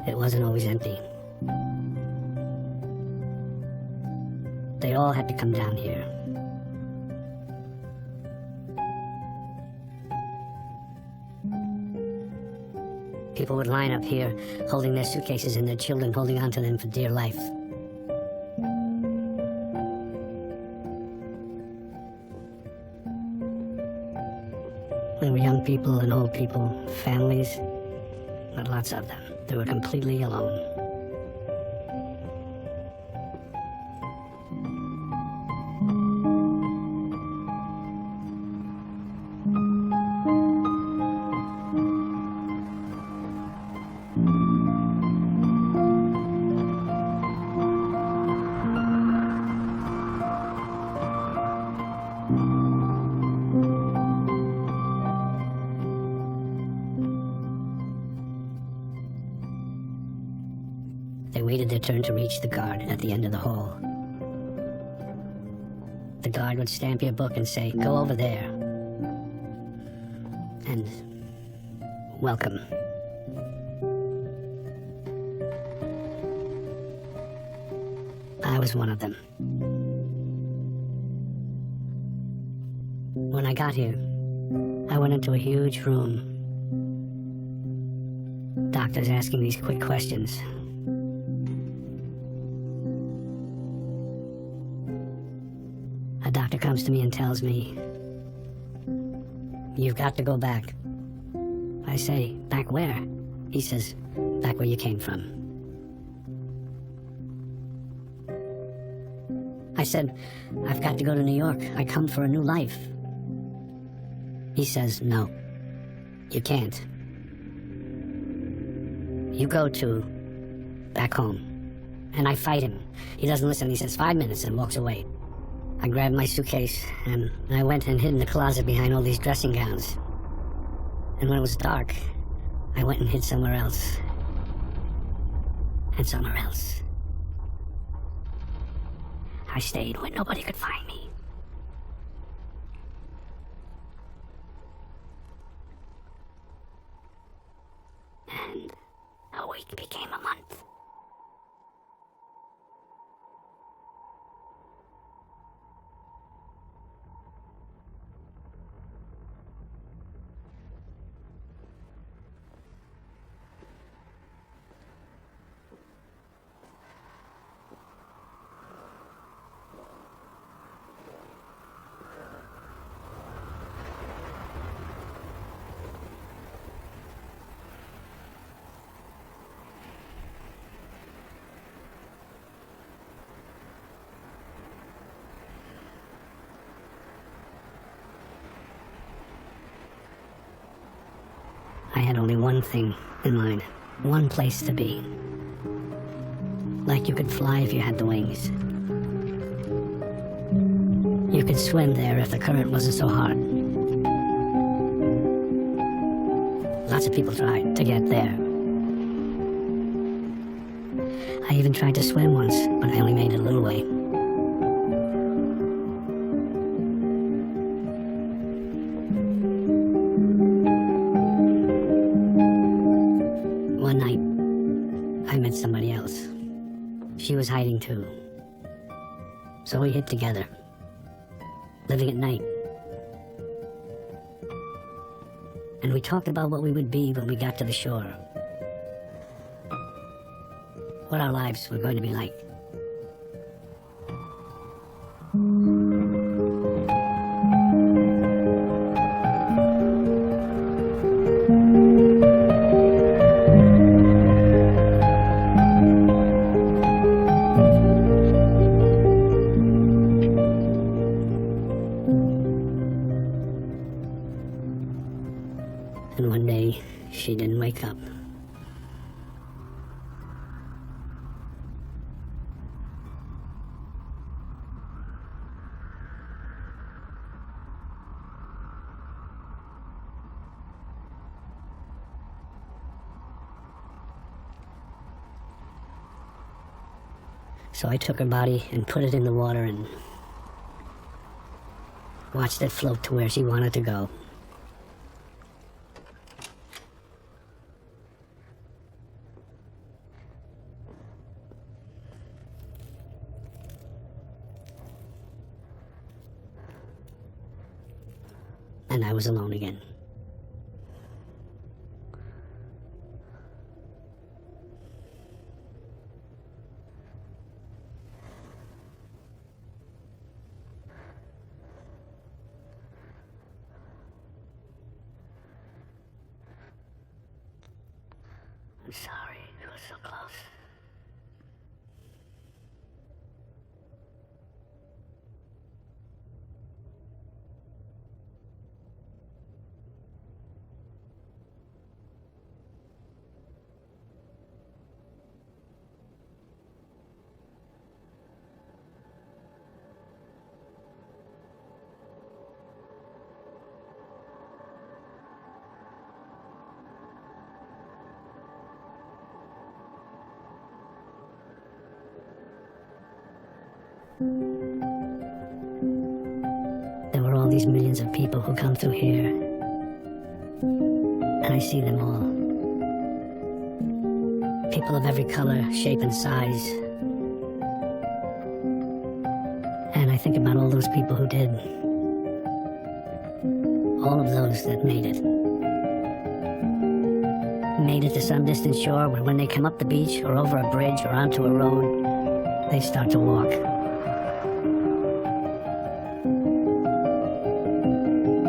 it wasn't always empty. They all had to come down here. People would line up here, holding their suitcases and their children holding onto them for dear life. There were young people and old people, families, but lots of them. They were completely alone. They waited their turn to reach the guard at the end of the hall. The guard would stamp your book and say, "Go over there." And welcome. I was one of them. When I got here, I went into a huge room. Doctors asking these quick questions. A doctor comes to me and tells me, "You've got to go back." I say, "Back where?" He says, "Back where you came from." I said, "I've got to go to New York. I come for a new life." He says, "No, you can't. You go to back home." And I fight him. He doesn't listen. He says, "5 minutes," and walks away. I grabbed my suitcase, and I went and hid in the closet behind all these dressing gowns. And when it was dark, I went and hid somewhere else. And somewhere else. I stayed where nobody could find me. And a week became a month. I had only one thing in mind, one place to be. Like you could fly if you had the wings. You could swim there if the current wasn't so hard. Lots of people tried to get there. I even tried to swim once, but I only made it a little way. One night, I met somebody else. She was hiding too. So we hid together, living at night. And we talked about what we would be when we got to the shore. What our lives were going to be like. And one day, she didn't wake up. So I took her body and put it in the water and watched it float to where she wanted to go. and I was alone again. I'm sorry, it was so close. There were all these millions of people who come through here, and I see them all. People of every color, shape, and size. And I think about all those people who did. All of those that made it. Made it to some distant shore where when they come up the beach or over a bridge or onto a road, they start to walk.